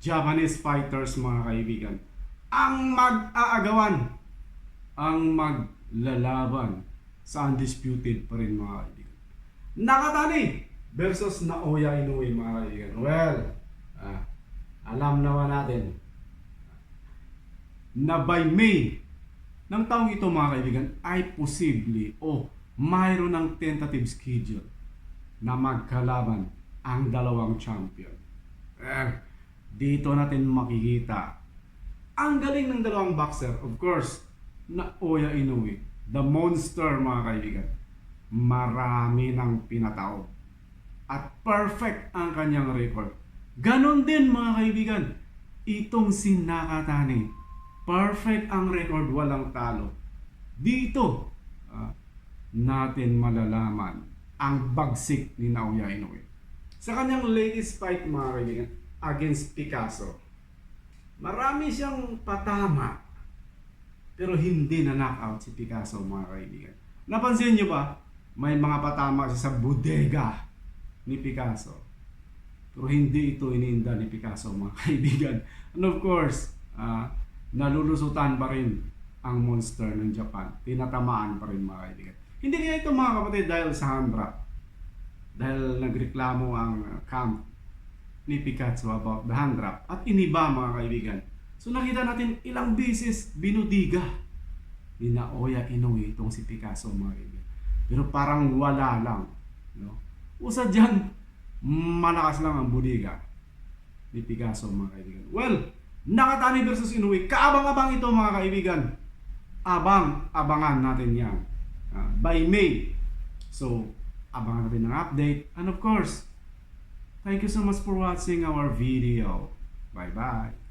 Japanese fighters mga kaibigan. Ang mag-aagawan, ang maglalaban sa undisputed pa rin mga kaibigan. Nakatani versus Naoya Inoue mga kaibigan. Well, alam naman natin na by May ng taong ito mga kaibigan ay posible o mayroon ng tentative schedule na magkalaban ang dalawang champion. Dito natin makikita ang galing ng dalawang boxer. Of course, Naoya Inoue, the monster mga kaibigan. Marami ng pinatao at perfect ang kanyang record. Ganon din mga kaibigan, itong si Nakatani. Perfect ang record, walang talo. Dito natin malalaman ang bagsik ni Naoya Inoue. Sa kanyang latest fight mga kaibigan against Picasso, marami siyang patama pero hindi na knockout si Picasso mga kaibigan. Napansin niyo ba? May mga patama siya sa bodega ni Picasso. Pero hindi ito iniinda ni Picasso mga kaibigan. And of course, nalulusutan pa rin ang monster ng Japan. Tinatamaan pa rin mga kaibigan. Hindi kaya ito mga kapatid dahil sa hand drop. Dahil nagreklamo ang camp ni Picasso about the hand drop at iniba mga kaibigan. So nakita natin ilang beses binudiga ni Naoya Inoue itong si Picasso mga kaibigan. Pero parang wala lang. No? Usad dyan, malakas lang ang budiga ni Picasso mga kaibigan. Well, Nakatani versus Inoue, kaabang-abang ito mga kaibigan. Abangan natin yan by May. So, abangan natin ng update. And of course, thank you so much for watching our video. Bye-bye.